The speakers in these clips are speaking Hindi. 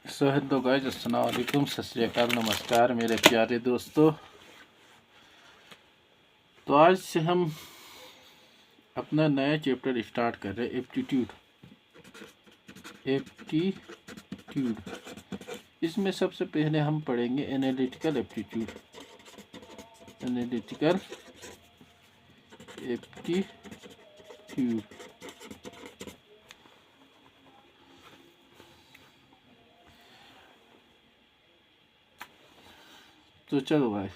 सो हेलो गाइस, अस्सलाम वालेकुम, सत श्री अकाल, नमस्कार मेरे प्यारे दोस्तों। तो आज से हम अपना नया चैप्टर स्टार्ट कर रहे हैं, एप्टीट्यूड। इसमें सबसे पहले हम पढ़ेंगे एनालिटिकल एप्टीट्यूड। एनालिटिकल एप्टीट्यूड तो चलो भाई,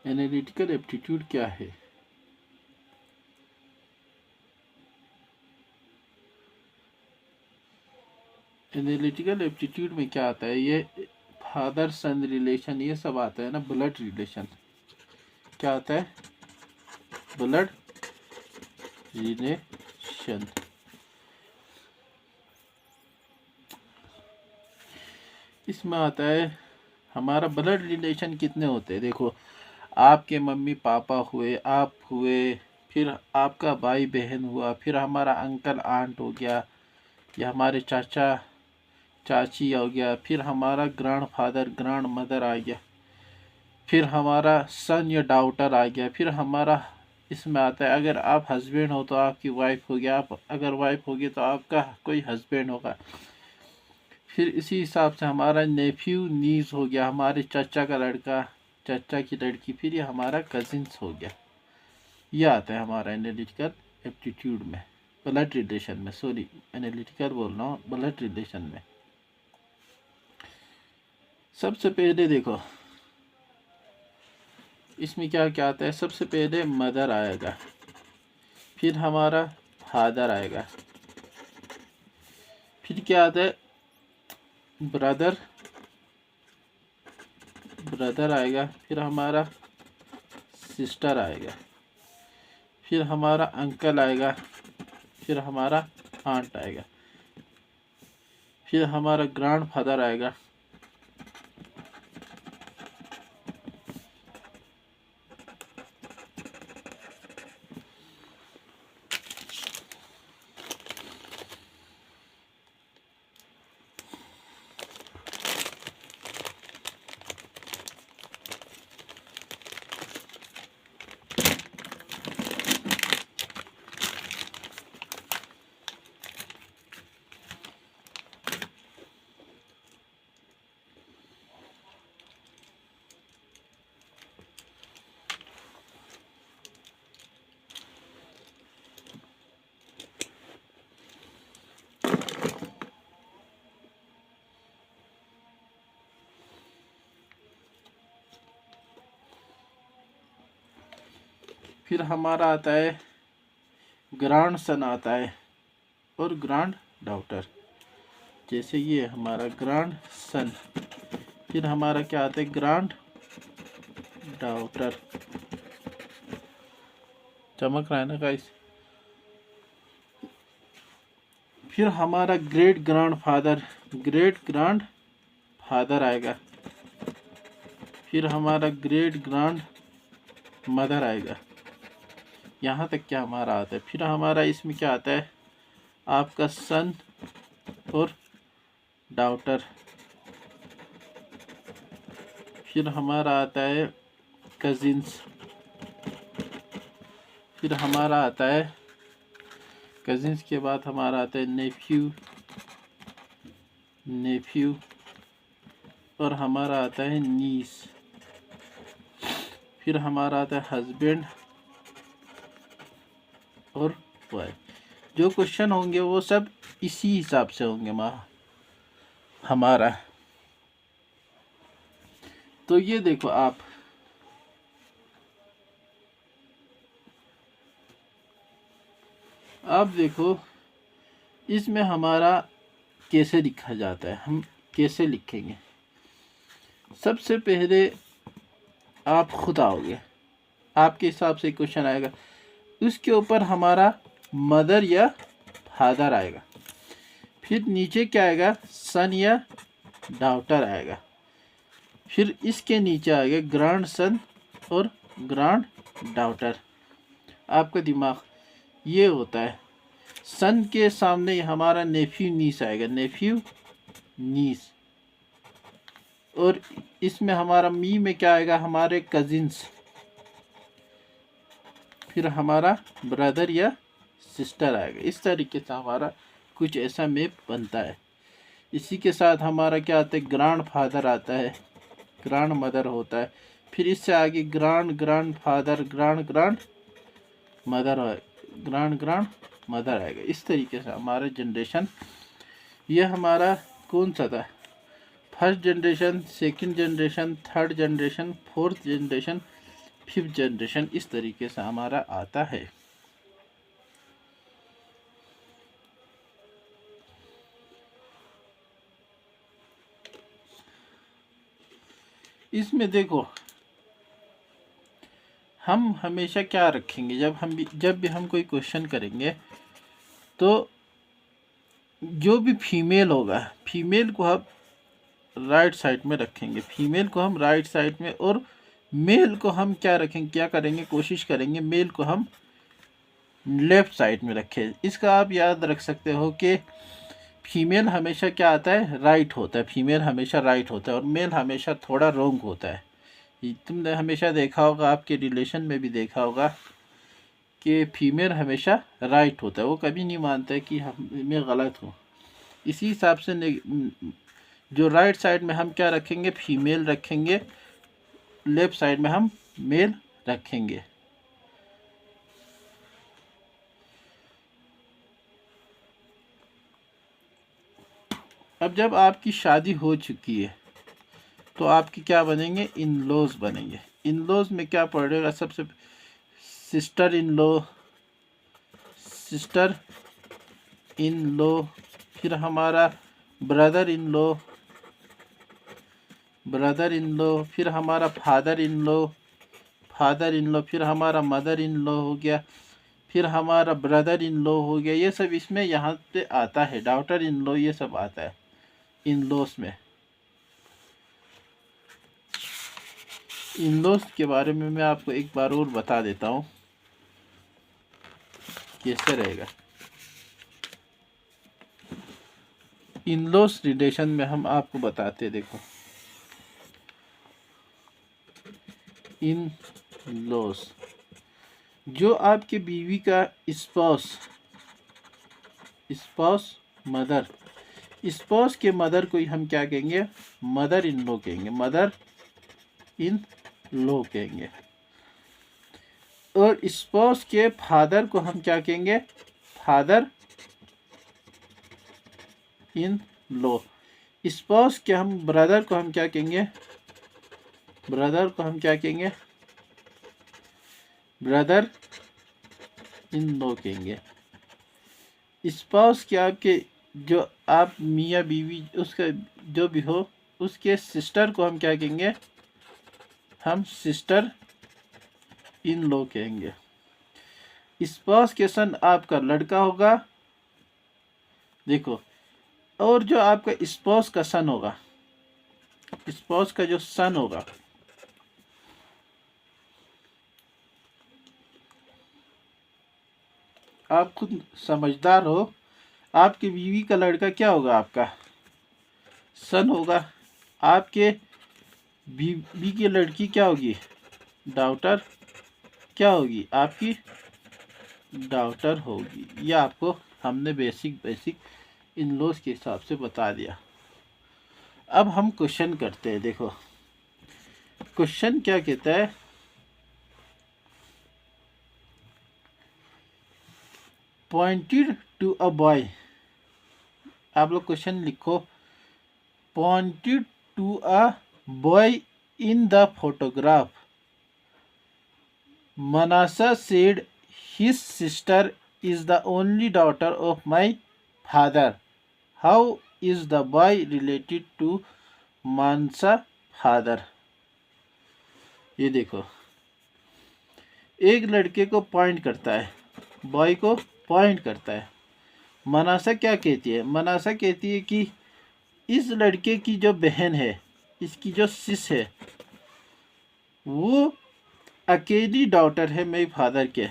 एनालिटिकल एप्टीट्यूड क्या है? एनालिटिकल एप्टीट्यूड में क्या आता है? ये फादर सन रिलेशन, ये सब आता है ना, ब्लड रिलेशन। क्या आता है? Blood relation. इसमें आता है हमारा ब्लड रिलेशन कितने होते हैं। देखो, आपके मम्मी पापा हुए, आप हुए, फिर आपका भाई बहन हुआ, फिर हमारा अंकल आंट हो गया, या हमारे चाचा चाची हो गया, फिर हमारा ग्रैंड फादर ग्रैंड मदर आ गया, फिर हमारा सन या डॉटर आ गया, फिर हमारा इसमें आता है अगर आप हस्बैंड हो तो आपकी वाइफ हो गया, आप अगर वाइफ होगी तो आपका कोई हस्बैंड होगा। फिर इसी हिसाब से हमारा नेफ्यू नीस हो गया, हमारे चाचा का लड़का, चाचा की लड़की, फिर ये हमारा कजिन्स हो गया। ये आता है हमारा एनालिटिकल एप्टीट्यूड में, ब्लड रिलेशन में। सॉरी, एनालिटिकल बोल रहा हूँ, ब्लड रिलेशन में। सबसे पहले देखो इसमें क्या क्या आता है। सबसे पहले मदर आएगा, फिर हमारा फादर आएगा, फिर क्या आता है? ब्रदर ब्रदर आएगा, फिर हमारा सिस्टर आएगा, फिर हमारा अंकल आएगा, फिर हमारा आंट आएगा, फिर हमारा ग्रैंड फादर आएगा, फिर हमारा आता है ग्रैंड सन आता है और ग्रैंड डॉटर। जैसे ये हमारा ग्रैंड सन, फिर हमारा क्या आता है? Grand daughter. चमक रहा है ना गाइस? फिर हमारा ग्रेट ग्रैंड फादर आएगा, फिर हमारा ग्रेट ग्रैंड मदर आएगा। यहाँ तक क्या हमारा आता है। फिर हमारा इसमें क्या आता है? आपका सन और डॉटर। फिर हमारा आता है कजिन्स। फिर हमारा आता है कजिन्स के बाद हमारा आता है नेफ्यू और हमारा आता है नीस। फिर हमारा आता है हस्बैंड और वाइफ। जो क्वेश्चन होंगे वो सब इसी हिसाब से होंगे हमारा। तो ये देखो आप देखो इसमें हमारा कैसे लिखा जाता है। हम कैसे लिखेंगे? सबसे पहले आप खुद आओगे, आपके हिसाब से क्वेश्चन आएगा, उसके ऊपर हमारा मदर या फादर आएगा, फिर नीचे क्या आएगा? सन या डॉटर आएगा, फिर इसके नीचे आएगा ग्रैंड सन और ग्रैंड डॉटर, आपका दिमाग ये होता है। सन के सामने हमारा नेफ्यू नीस आएगा, नेफ्यू नीस। और इसमें हमारा मी में क्या आएगा, हमारे कजिन्स, फिर हमारा ब्रदर या सिस्टर आएगा। इस तरीके से हमारा कुछ ऐसा मैप बनता है। इसी के साथ हमारा क्या आता है, ग्रांड फादर आता है, ग्रांड मदर होता है, फिर इससे आगे grand grand father, grand grand mother, grand grand mother आएगा। इस तरीके से हमारा जनरेशन, ये हमारा कौन सा था, first generation, second generation, third generation, fourth generation, fifth generation, इस तरीके से हमारा आता है। इसमें देखो हम हमेशा क्या रखेंगे, जब भी हम कोई क्वेश्चन करेंगे तो जो भी फीमेल होगा, फीमेल को हम राइट साइड में रखेंगे, फीमेल को हम राइट साइड में, और मेल को हम क्या रखेंगे, क्या करेंगे, कोशिश करेंगे मेल को हम लेफ्ट साइड में रखें। इसका आप याद रख सकते हो कि फीमेल हमेशा क्या आता है, राइट होता है, फीमेल हमेशा राइट होता है, और मेल हमेशा थोड़ा रॉन्ग होता है। तुमने हमेशा देखा होगा, आपके रिलेशन में भी देखा होगा कि फीमेल हमेशा राइट होता है, वो कभी नहीं मानता है कि मैं गलत हूँ। इसी हिसाब से जो राइट साइड में हम क्या रखेंगे, फीमेल रखेंगे, लेफ्ट साइड में हम मेल रखेंगे। अब जब आपकी शादी हो चुकी है तो आपकी क्या बनेंगे, इन लॉज बनेंगे। इन लॉज में क्या पड़ेगा, सबसे sister in law, sister in law, फिर हमारा brother in law, brother in law, फिर हमारा father in law, father in law, फिर हमारा मदर इन लॉ हो गया, फिर हमारा ब्रदर इन लॉ हो गया। ये सब इसमें यहाँ पे आता है, डॉटर इन लॉ, ये सब आता है इन लॉस में। इन लॉस के बारे में मैं आपको एक बार और बता देता हूँ कैसे रहेगा। इन लॉस रिलेशन में हम आपको बताते, देखो इन लॉस, जो आपके बीवी का स्पाउस, स्पाउस मदर, स्पाउस के मदर को हम क्या कहेंगे, मदर इन लॉ कहेंगे, मदर इन लॉ कहेंगे। और स्पाउस के फादर को हम क्या कहेंगे, फादर इन लॉ। स्पाउस के हम ब्रदर को हम क्या कहेंगे, ब्रदर को हम क्या कहेंगे, ब्रदर इन लॉ कहेंगे। स्पाउस के आपके जो आप मियाँ बीवी उसका जो भी हो, उसके सिस्टर को हम क्या कहेंगे, हम सिस्टर इन लॉ कहेंगे। स्पाउस के सन आपका लड़का होगा, देखो, और जो आपका स्पाउस का सन होगा, स्पाउस का जो सन होगा, आप खुद समझदार हो, आपकी बीवी का लड़का क्या होगा, आपका सन होगा। आपके बीवी की लड़की क्या होगी, डॉटर क्या होगी, आपकी डॉटर होगी। ये आपको हमने बेसिक इन लॉज के हिसाब से बता दिया। अब हम क्वेश्चन करते हैं। देखो क्वेश्चन क्या कहता है, पॉइंटेड टू अ बॉय, आप लोग क्वेश्चन लिखो, pointed to a boy in the photograph, Manasa said his sister is the only daughter of my father. How is the boy related to Mansa father? ये देखो, एक लड़के को पॉइंट करता है, बॉय को पॉइंट करता है। मनासा क्या कहती है, मनासा कहती है कि इस लड़के की जो बहन है, इसकी जो सिस है, वो अकेली डॉटर है मेरे फादर के।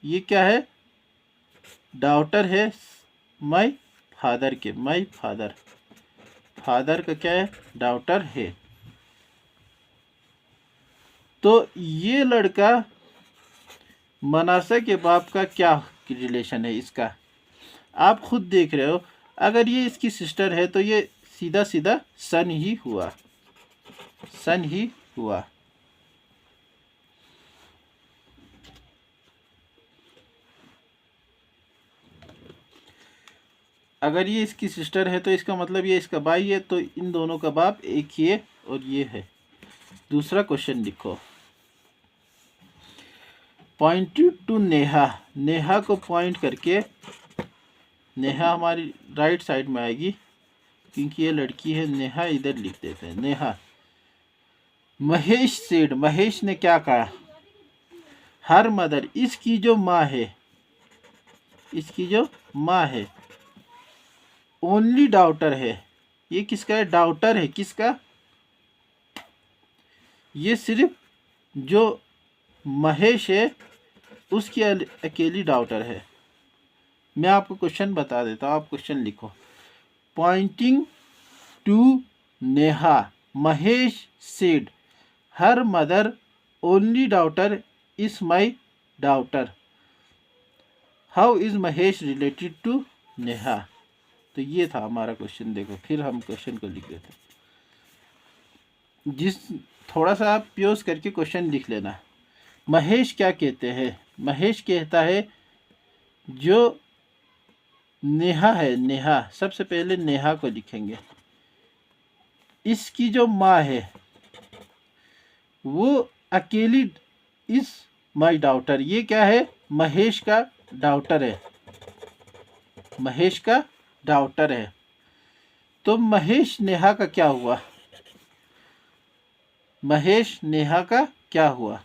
ये क्या है, डॉटर है माय फादर के, माय फादर, फादर का क्या है, डॉटर है। तो ये लड़का मनासा के बाप का क्या रिलेशन है इसका, आप खुद देख रहे हो। अगर ये इसकी सिस्टर है तो ये सीधा सीधा सन ही हुआ, सन ही हुआ। अगर ये इसकी सिस्टर है तो इसका मतलब ये इसका भाई है, तो इन दोनों का बाप एक ही है और ये है। दूसरा क्वेश्चन लिखो, पॉइंटेड टू नेहा, नेहा को पॉइंट करके, नेहा हमारी राइट साइड में आएगी क्योंकि ये लड़की है, नेहा इधर लिख देते हैं, नेहा। महेश सेड, महेश ने क्या कहा, हर मदर, इसकी जो माँ है, इसकी जो माँ है, ओनली डॉटर है, ये किसका है, डॉटर है, किसका, ये सिर्फ जो महेश है उसकी अकेली डॉटर है। मैं आपको क्वेश्चन बता देता हूँ, आप क्वेश्चन लिखो, pointing to Neha, Mahesh said her mother only daughter is my daughter, how is Mahesh related to Neha. तो ये था हमारा क्वेश्चन। देखो फिर हम क्वेश्चन को लिख देते हैं, जिस थोड़ा सा आप प्योज करके क्वेश्चन लिख लेना। महेश क्या कहते हैं, महेश कहता है जो नेहा है, नेहा, सबसे पहले नेहा को लिखेंगे, इसकी जो माँ है वो अकेली इस माई डॉटर, ये क्या है, महेश का डॉटर है, महेश का डॉटर है। तो महेश नेहा का क्या हुआ, महेश नेहा का क्या हुआ,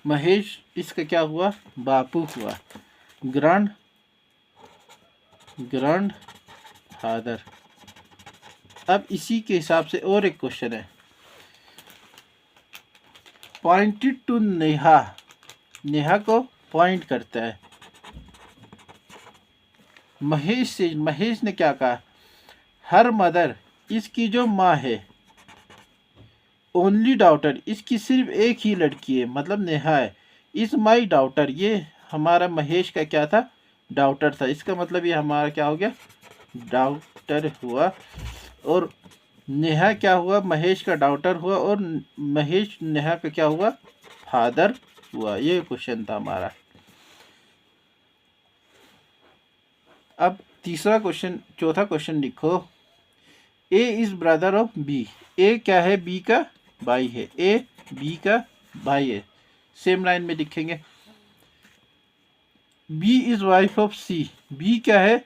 महेश इसका क्या हुआ, बापू हुआ, ग्रैंड ग्रैंड फादर। अब इसी के हिसाब से और एक क्वेश्चन है, पॉइंटेड टू नेहा, नेहा को पॉइंट करता है महेश से, महेश ने क्या कहा, हर मदर, इसकी जो माँ है, ओनली डॉटर, इसकी सिर्फ एक ही लड़की है, मतलब नेहा है, इस माई डॉटर, ये हमारा महेश का क्या था, डॉटर था, इसका मतलब ये हमारा क्या हो गया, डॉटर हुआ। और नेहा क्या हुआ, महेश का डॉटर हुआ, और महेश नेहा का क्या हुआ, फादर हुआ। ये क्वेश्चन था हमारा। अब तीसरा क्वेश्चन, चौथा क्वेश्चन लिखो, ए इज ब्रदर ऑफ बी, ए क्या है, बी का भाई है, ए बी का भाई है। सेम लाइन में लिखेंगे, B is wife of C, B क्या है,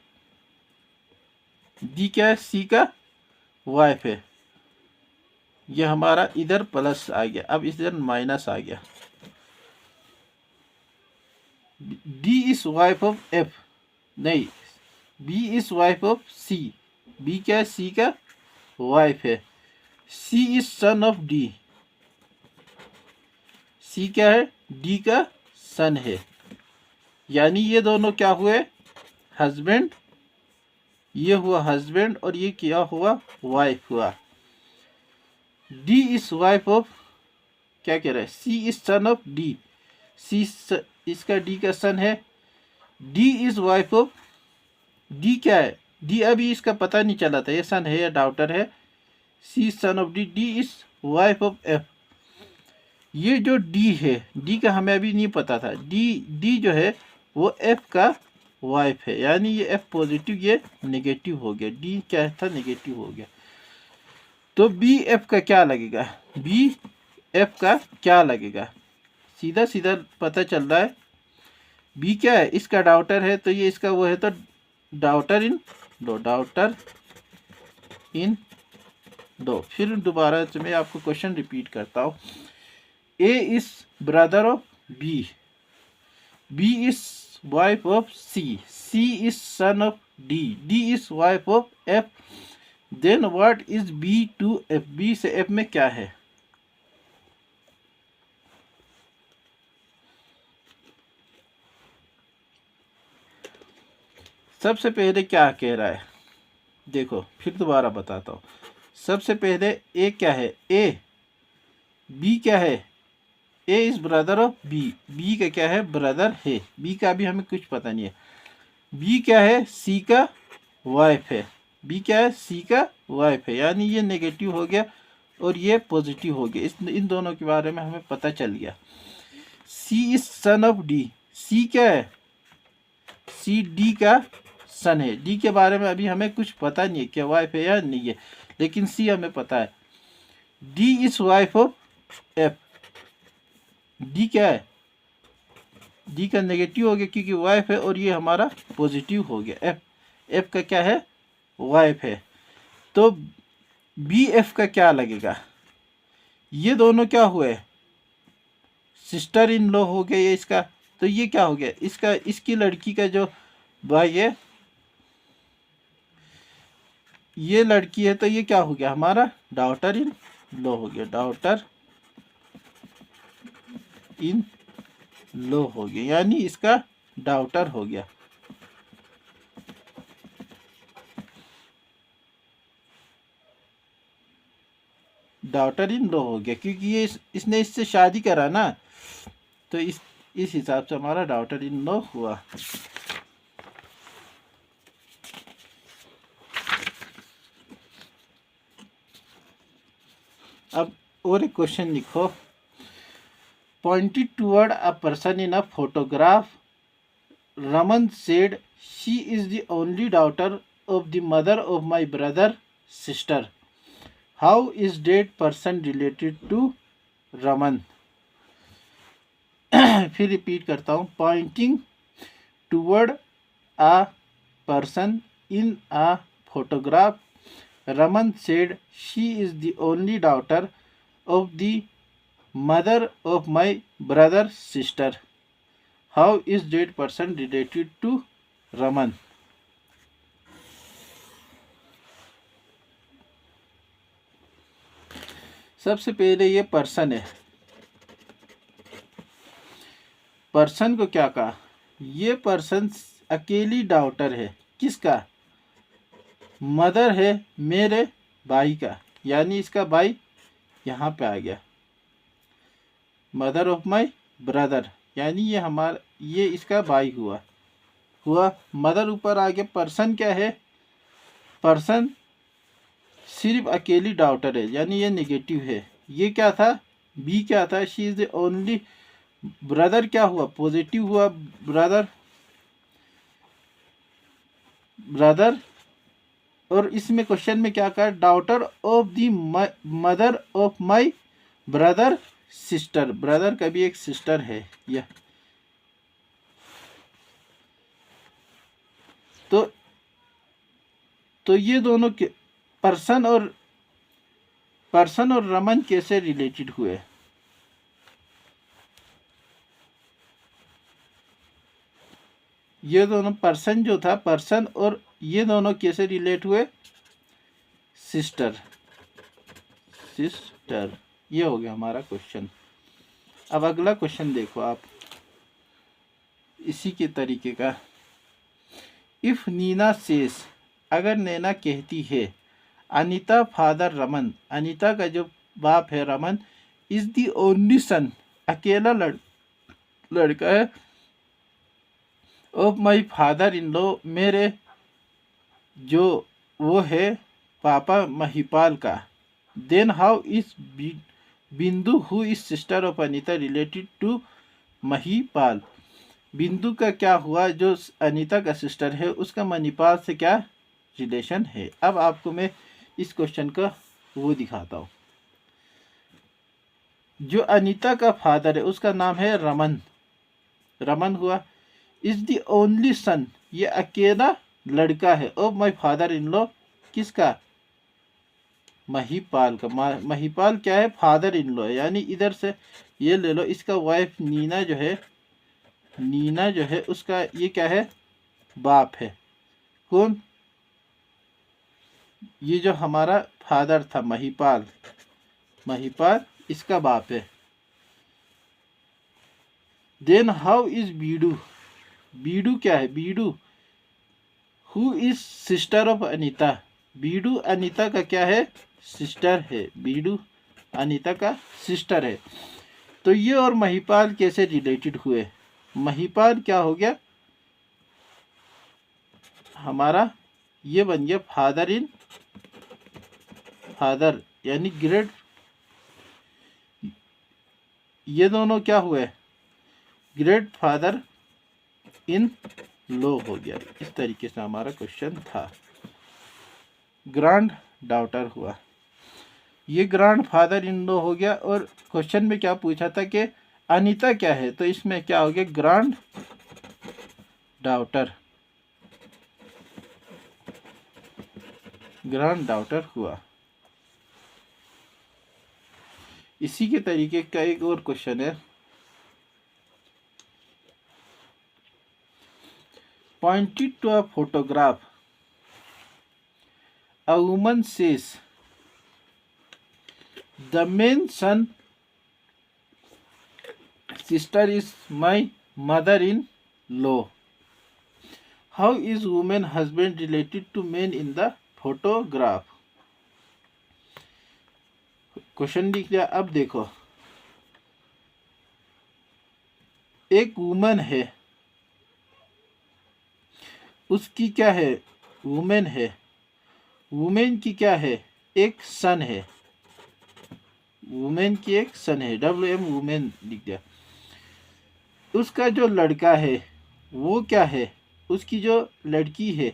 डी क्या है, सी का वाइफ है। ये हमारा इधर प्लस आ गया, अब इधर माइनस आ गया। D is wife of F, नहीं, B is wife of C, B क्या है, सी का वाइफ है। C is son of D, C क्या है, डी का सन है। यानी ये दोनों क्या हुए, हस्बैंड, ये हुआ हस्बैंड और ये क्या हुआ, वाइफ हुआ। डी इज वाइफ ऑफ, क्या कह रहा है, C is son of D, सी इसका डी का सन है। D is wife of, D क्या है, डी अभी इसका पता नहीं चला था ये सन है या डॉटर है। C son of D, D is wife of F. ये जो डी है, डी का हमें अभी नहीं पता था, डी जो है वो एफ का वाइफ है, यानी ये एफ पॉजिटिव, ये नेगेटिव हो गया, डी क्या था, नेगेटिव हो गया। तो बी एफ का क्या लगेगा, बी एफ का क्या लगेगा, सीधा सीधा पता चल रहा है। बी क्या है, इसका डॉटर है, तो ये इसका वो है, तो डॉटर इन दो, डॉटर इन दो। फिर दोबारा से मैं आपको क्वेश्चन रिपीट करता हूँ, A is brother of B, B is wife of C. C is son of D. D is wife of F. Then what is B to F? B से F में क्या है? सबसे पहले क्या कह रहा है, देखो फिर दोबारा बताता हूँ। सबसे पहले ए क्या है, ए। बी क्या है, A is brother of B. B का क्या है, ब्रदर है। बी का अभी हमें कुछ पता नहीं है। बी क्या है, सी का वाइफ है। बी क्या है, सी का वाइफ है, यानी ये नेगेटिव हो गया और ये पॉजिटिव हो गया। इन दोनों के बारे में हमें पता चल गया। सी is son of D. C क्या है, सी डी का सन है। डी के बारे में अभी हमें कुछ पता नहीं है, क्या वाइफ है या नहीं है, लेकिन सी हमें पता है। D is wife of F. D क्या है, डी का नेगेटिव हो गया क्योंकि वाइफ है, और ये हमारा पॉजिटिव हो गया। एफ, एफ का क्या है, वाइफ है। तो बी एफ का क्या लगेगा, ये दोनों क्या हुए, सिस्टर इन लॉ हो गया ये इसका। तो ये क्या हो गया, इसका, इसकी लड़की का जो भाई है, ये लड़की है, तो ये क्या हो गया, हमारा डॉटर इन लॉ हो गया। डॉटर इन लॉ हो गया, यानी इसका डॉटर हो गया। डॉटर इन लॉ हो गया क्योंकि ये इसने इससे शादी करा ना, तो इस हिसाब से हमारा डॉटर इन लॉ हुआ। अब और एक क्वेश्चन लिखो। Pointed toward a person in a photograph, Raman said she is the only daughter of the mother of my brother sister. How is that person related to Raman. फिर रिपीट करता हूँ। Pointing toward a person in a photograph, Raman said she is the only daughter of the mother of my brother sister. How is that person related to Raman. सबसे पहले ये पर्सन है, पर्सन को क्या कहा, ये पर्सन अकेली डॉटर है, किसका, मदर है मेरे भाई का, यानी इसका भाई यहाँ पे आ गया, मदर ऑफ माई ब्रदर, यानी ये हमारा, ये इसका भाई हुआ। मदर ऊपर आ गया। पर्सन क्या है, पर्सन सिर्फ अकेली डॉटर है, यानी ये नेगेटिव है। ये क्या था, बी क्या था, she is the only. Brother क्या हुआ, पॉजिटिव हुआ, ब्रदर, ब्रदर। और इसमें क्वेश्चन में क्या कहा, daughter of the mother of my brother sister. Brother का भी एक सिस्टर है यह। तो ये दोनों के पर्सन और रमन कैसे रिलेटेड हुए। ये दोनों पर्सन जो था, पर्सन और ये दोनों कैसे रिलेट हुए, सिस्टर, सिस्टर। ये हो गया हमारा क्वेश्चन। अब अगला क्वेश्चन देखो आप, इसी के तरीके का। इफ नीना सेस, अगर नैना कहती है, अनीता फादर रमन, अनीता का जो बाप है Raman, is the only son, अकेला लड़का है, of my father in law, मेरे जो वो है पापा महिपाल का। Then how is Bindu who is sister of Anita related to Mahipal. Bindu का क्या हुआ, जो अनीता का सिस्टर है, उसका मणिपाल से क्या रिलेशन है। अब आपको मैं इस क्वेश्चन का वो दिखाता हूँ। जो अनीता का फादर है उसका नाम है रमन, रमन हुआ। इज द ओनली सन, ये अकेला लड़का है, of my father in law, किसका, महिपाल का। महिपाल क्या है, फादर इन लॉ, यानी इधर से ये ले लो, इसका वाइफ नीना जो है नीना जो है उसका ये क्या है, बाप है। कौन, ये जो हमारा फादर था महिपाल, महिपाल इसका बाप है। Then how is Bindu, Bindu क्या है, Bindu who is sister of Anita, Bindu Anita का क्या है, सिस्टर है, बीडू अनीता का सिस्टर है। तो ये और महिपाल कैसे रिलेटेड हुए, महिपाल क्या हो गया हमारा, ये बन गया फादर इन, फादर यानी ग्रेट, ये दोनों क्या हुए, ग्रेट फादर इन लो हो गया। इस तरीके से हमारा क्वेश्चन था। ग्रैंड डॉटर हुआ, ये ग्रैंड फादर इन लो हो गया। और क्वेश्चन में क्या पूछा था कि अनीता क्या है, तो इसमें क्या हो गया, ग्रैंड डॉटर, ग्रैंड डॉटर हुआ। इसी के तरीके का एक और क्वेश्चन है, pointed to a photograph, a woman says the main son sister is my mother-in-law. How is woman husband related to man in the photograph? Question लिख दिया। अब देखो, एक वुमन है, उसकी क्या है, वुमेन है, वुमेन की क्या है, एक सन है, वुमेन की एक सन है, WM वुमेन लिख दिया। उसका जो लड़का है वो क्या है, उसकी जो लड़की है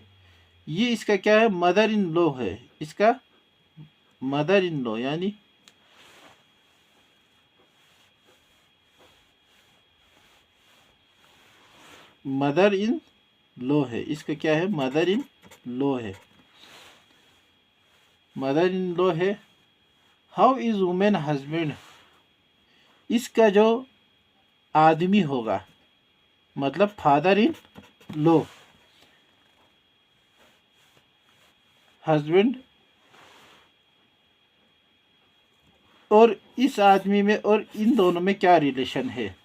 ये इसका क्या है, मदर इन लॉ है, इसका मदर इन लॉ यानी मदर इन लॉ है, इसका क्या है, मदर इन लॉ है, मदर इन लॉ है। हाउ इज वुमेन हस्बैंड, इसका जो आदमी होगा मतलब फादर इन लॉ, हस्बैंड, और इस आदमी में और इन दोनों में क्या रिलेशन है।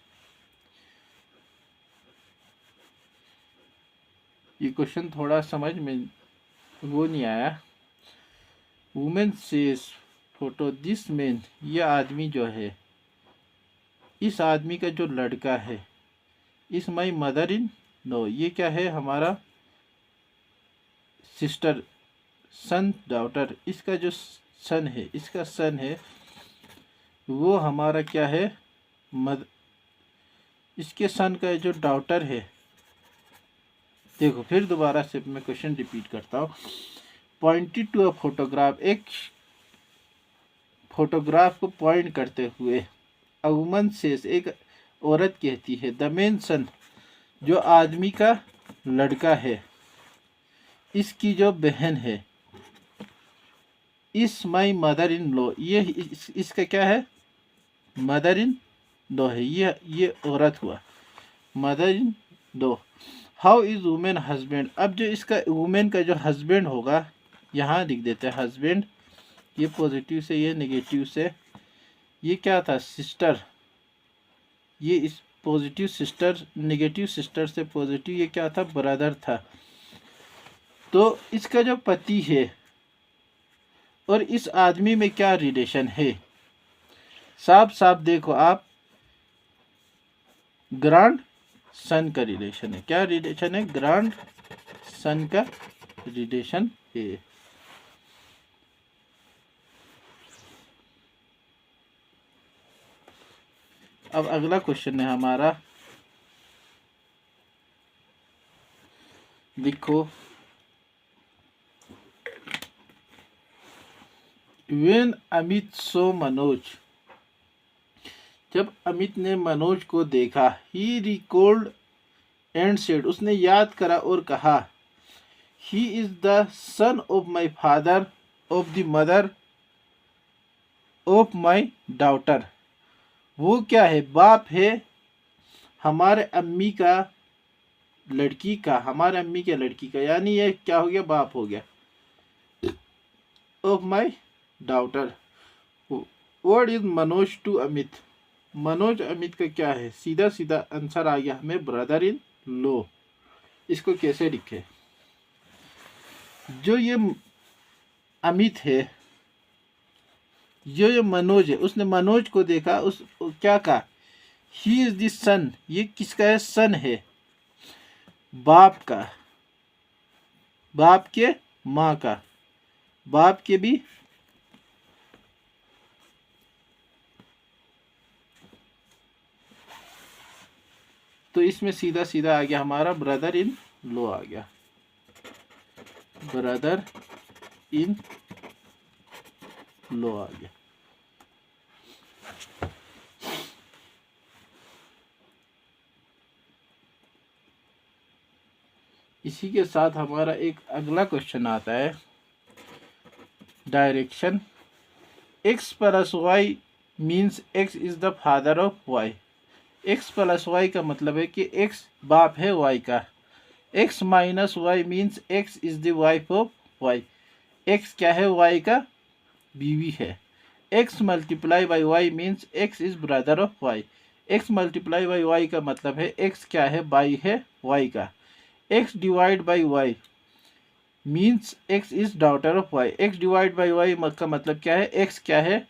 ये क्वेश्चन थोड़ा समझ में वो नहीं आया। Women says photo this man, ये आदमी जो है, इस आदमी का जो लड़का है, इस माई मदर इन नो, ये क्या है हमारा सिस्टर, सन डॉटर, इसका जो सन है, इसका सन है वो हमारा क्या है, इसके सन का जो डॉटर है। देखो फिर दोबारा से मैं क्वेश्चन रिपीट करता हूँ। पॉइंटेड टू अ फोटोग्राफ, एक फोटोग्राफ को पॉइंट करते हुए, अ वुमन सेज, एक औरत कहती है, द मेन सन, जो आदमी का लड़का है, इसकी जो बहन है, इस माई मदर इन लॉ, ये इसका क्या है, मदर इन लॉ है, ये औरत हुआ, mother in law. How is women husband, अब जो इसका वुमेन का जो हस्बैंड होगा, यहाँ लिख देते हैं हस्बैंड, ये पॉजिटिव से ये नेगेटिव से, ये क्या था, सिस्टर, ये इस पॉजिटिव सिस्टर, नेगेटिव सिस्टर से पॉजिटिव ये क्या था, ब्रदर था। तो इसका जो पति है और इस आदमी में क्या रिलेशन है, साफ साफ देखो आप, ग्रांड सन का रिलेशन है, क्या रिलेशन है, ग्रांड सन का रिलेशन है। अब अगला क्वेश्चन है हमारा, लिखो, व्हेन अमित सो मनोज, जब अमित ने मनोज को देखा, ही रिकॉल्ड एंड सेड, उसने याद करा और कहा, he is the son of my father of the mother of my daughter, वो क्या है, बाप है हमारे अम्मी का लड़की का, हमारे अम्मी के लड़की का, यानी ये क्या हो गया, बाप हो गया, of my daughter. What is Manoj to Amit, Manoj Amit का क्या है, सीधा सीधा आंसर आ गया हमें ब्रदर इन लॉ। इसको कैसे लिखे, जो ये अमित है, जो ये मनोज है, उसने मनोज को देखा, उस क्या कहा, ही इज द सन, ये किसका है, सन है, बाप का, बाप के माँ का, बाप के भी तो इसमें सीधा सीधा आ गया हमारा ब्रदर इन लॉ आ गया, ब्रदर इन लॉ आ गया। इसी के साथ हमारा एक अगला क्वेश्चन आता है, direction x plus y means x is the father of y। x plus y का मतलब है कि x बाप है y का, x minus y means x is the wife of y। x क्या है, y का बीवी है। x multiply by y means x is brother of y। x multiply by y का मतलब है x क्या है, बाई है y का। x divide by y means x is daughter of y। x divide by y का मतलब क्या है, x क्या है,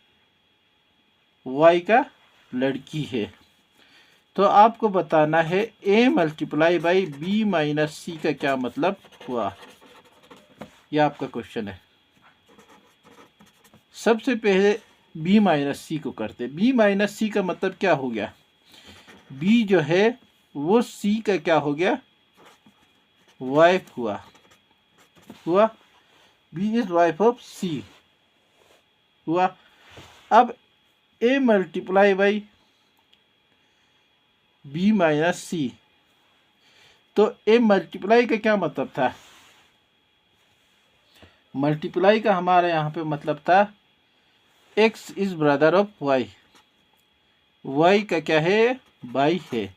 y का लड़की है। तो आपको बताना है a multiply by b minus C का क्या मतलब हुआ, यह आपका क्वेश्चन है। सबसे पहले b माइनस सी को करते, b माइनस सी का मतलब क्या हो गया, b जो है वो c का क्या हो गया, वाइफ हुआ, b is wife of c हुआ। अब a multiply by b minus C, तो a मल्टीप्लाई का क्या मतलब था, मल्टीप्लाई का हमारे यहाँ पे मतलब था x is brother of y, y का क्या है, बाई है,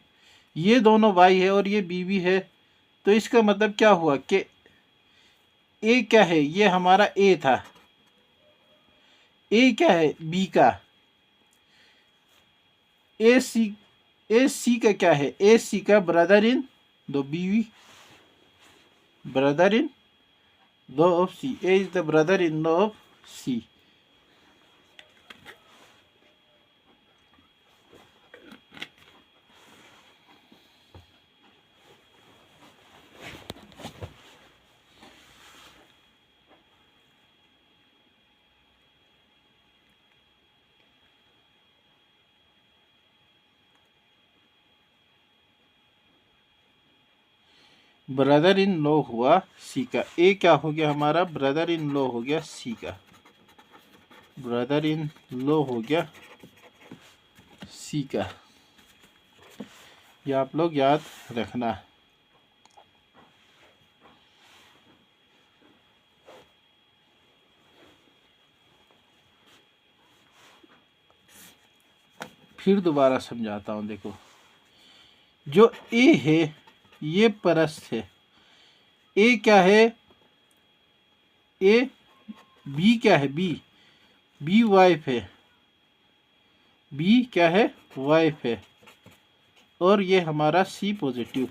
ये दोनों बाई है और ये बीवी है। तो इसका मतलब क्या हुआ कि a क्या है, ये हमारा a था, a क्या है, b का, ए सी का क्या है, ए सी का ब्रदर इन दो बीवी, brother in law of C, A is the brother in law of C. Brother in law हुआ सी का, ए क्या हो गया हमारा, ब्रदर इन लॉ हो गया सी का, ब्रदर इन लॉ हो गया सी का, ये आप लोग याद रखना। फिर दोबारा समझाता हूँ, देखो जो ए है ये परस्त है, ए क्या है, ए बी क्या है, बी वाइफ है, बी क्या है, वाइफ है, और ये हमारा सी पॉजिटिव,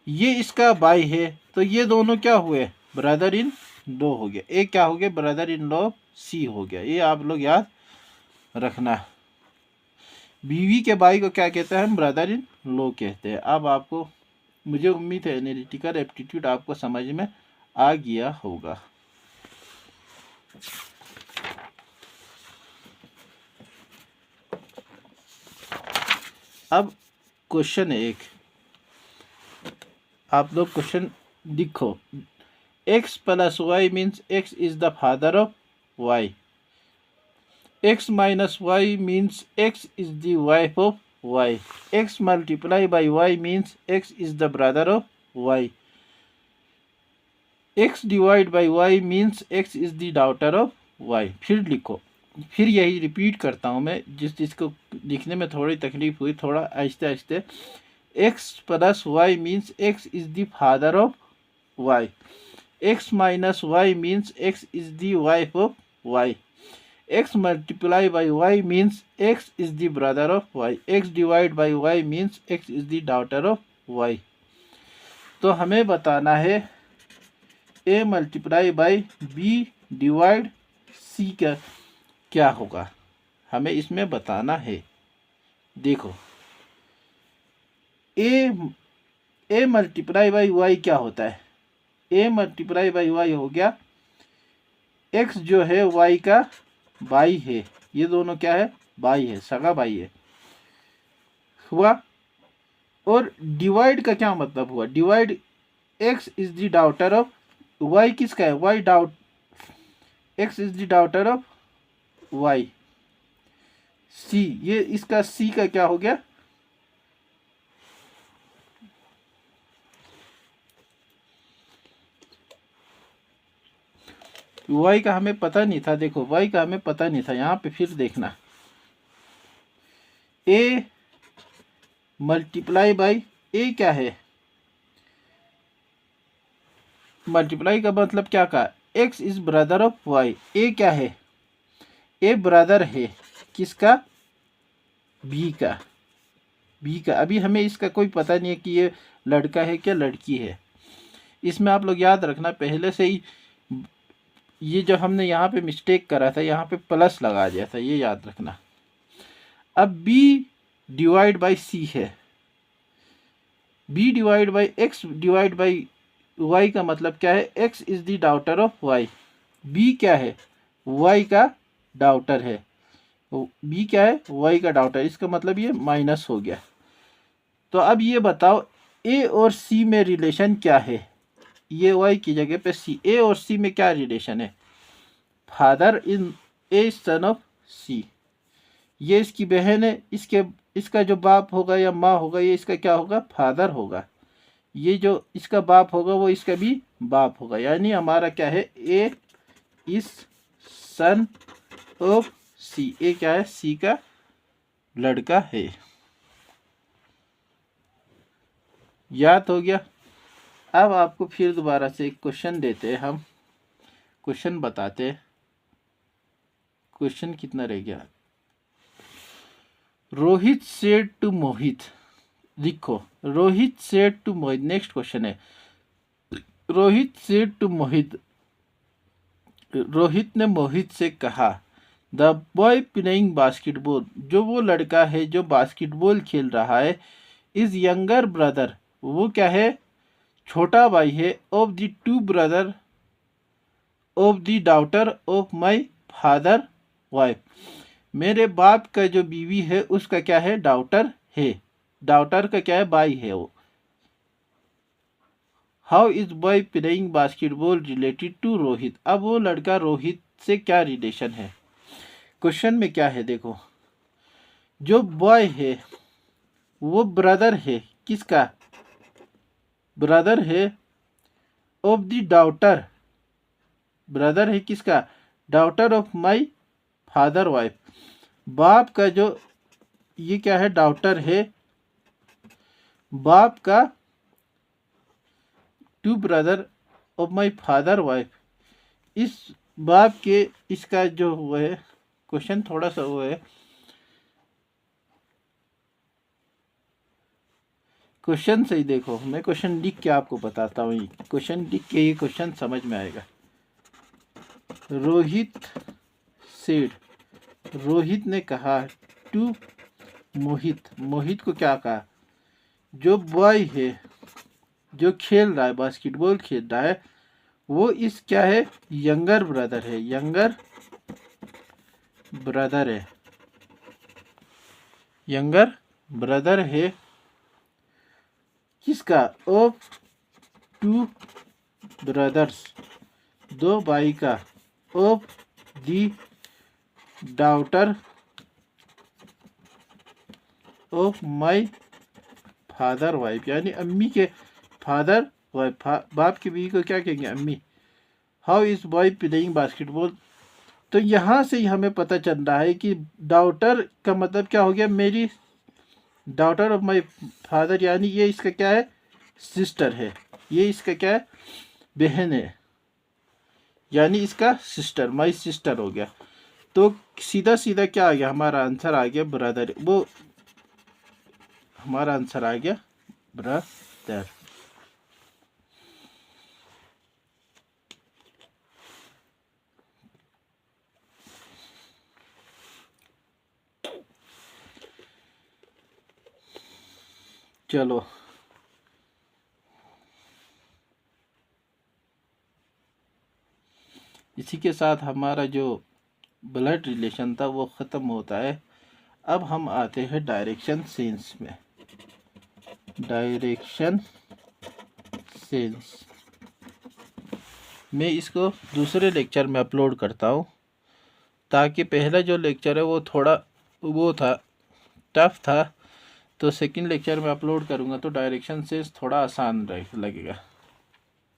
ये इसका बाई है, तो ये दोनों क्या हुए, ब्रदर इन लॉ हो गया, ए क्या हो गया, ब्रदर इन लॉ सी हो गया, ये आप लोग याद रखना। बीवी के भाई को क्या कहते हैं, हम ब्रदर इन लॉ कहते हैं। अब आपको, मुझे उम्मीद है एनालिटिकल एप्टीट्यूड आपको समझ में आ गया होगा। अब क्वेश्चन एक, आप लोग क्वेश्चन लिखो, x plus y means x is the father of y, x minus y means x is the wife of y, x multiply by y means x is the brother of y, x divide by y means x is the daughter of y। फिर लिखो, फिर यही रिपीट करता हूँ मैं, जिसको लिखने में थोड़ी तकलीफ हुई, थोड़ा आहिस्ते आहिस्ते, x plus y means x is the father of y, x minus y means x is the wife of y, x multiply by y means x is the brother of y, x divide by y means x is the daughter of y। तो हमें बताना है a multiply by b divide c का क्या होगा, हमें इसमें बताना है। देखो a मल्टीप्लाई बाई वाई क्या होता है, a मल्टीप्लाई बाई वाई हो गया x जो है y का भाई है, ये दोनों क्या है, भाई है, सगा भाई है हुआ। और डिवाइड का क्या मतलब हुआ, divide x is the daughter of y, किसका है, y doubt, x is the daughter of y, c, ये इसका c का क्या हो गया, y का हमें पता नहीं था। देखो y का हमें पता नहीं था, यहाँ पे फिर देखना a मल्टीप्लाई बाई a क्या है, मल्टीप्लाई का मतलब क्या कहा, x is brother of y, a क्या है, a ब्रदर है किसका, b का, b का। अभी हमें इसका कोई पता नहीं है कि ये लड़का है क्या लड़की है। इसमें आप लोग याद रखना पहले से ही ये जो हमने यहाँ पे मिस्टेक करा था, यहाँ पे प्लस लगा दिया था, ये याद रखना। अब b डिवाइड बाई c है, b divide by x divide by y का मतलब क्या है, x is the daughter of y, b क्या है, y का डॉटर है, b क्या है, y का डॉटर, इसका मतलब ये माइनस हो गया। तो अब ये बताओ a और c में रिलेशन क्या है, ये y की जगह पे c, a और c में क्या रिलेशन है, father in A son of c, ये इसकी बहन है, इसका जो बाप होगा या माँ होगा ये इसका क्या होगा, फादर होगा, ये जो इसका बाप होगा वो इसका भी बाप होगा, यानी हमारा क्या है, A is son of C, ए क्या है, सी का लड़का है। याद हो गया। अब आपको फिर दोबारा से एक क्वेश्चन देते हैं, हम क्वेश्चन बताते, क्वेश्चन कितना रह गया, रोहित सेड टू मोहित, लिखो Rohit said to Mohit, next question है, रोहित सेड टू मोहित, रोहित ने मोहित से कहा, द बॉय प्लेइंग बास्केटबॉल, जो वो लड़का है जो बास्केटबॉल खेल रहा है, इज यंगर ब्रदर, वो क्या है, छोटा भाई है, of the two brother of the daughter of my father wife, मेरे बाप का जो बीवी है उसका क्या है, डॉटर है, डॉटर का क्या है, भाई है वो। How is boy playing basketball related to Rohit, अब वो लड़का रोहित से क्या रिलेशन है। क्वेश्चन में क्या है, देखो जो बॉय है वो ब्रदर है, किसका, ब्रदर है ऑफ द डॉटर, ब्रदर है किसका, daughter of my father wife, बाप का जो ये क्या है, डॉटर है, बाप का to brother of my father wife, इस बाप के, इसका जो वो है, क्वेश्चन थोड़ा सा वो है, क्वेश्चन सही देखो, मैं क्वेश्चन लिख के आपको बताता हूँ, क्वेश्चन लिख के ये क्वेश्चन समझ में आएगा। रोहित सेड, रोहित ने कहा टू मोहित, मोहित को क्या कहा, जो बॉय है जो खेल रहा है, बास्केटबॉल खेल रहा है, वो इस क्या है, यंगर ब्रदर है, यंगर ब्रदर है, यंगर ब्रदर है किसका, ऑफ टू ब्रदर्स, दो भाई का, of the daughter of my father wife, यानी अम्मी के फादर वाइफ, बाप की बीवी को क्या कहेंगे, अम्मी। How is boy playing basketball, तो यहाँ से ही हमें पता चल रहा है कि डॉटर का मतलब क्या हो गया, मेरी डॉटर ऑफ माई फादर, यानी ये इसका क्या है, सिस्टर है, ये इसका क्या है, बहन है, यानी इसका सिस्टर, माई सिस्टर हो गया। तो सीधा सीधा क्या आ गया, हमारा आंसर आ गया ब्रदर, वो हमारा आंसर आ गया ब्रदर। चलो इसी के साथ हमारा जो ब्लड रिलेशन था वो ख़त्म होता है। अब हम आते हैं डायरेक्शन सेंस में। डायरेक्शन सेंस मैं इसको दूसरे लेक्चर में अपलोड करता हूँ, ताकि पहला जो लेक्चर है वो थोड़ा वो था, टफ था, तो सेकंड लेक्चर में अपलोड करूँगा तो डायरेक्शन सेंस थोड़ा आसान लगेगा।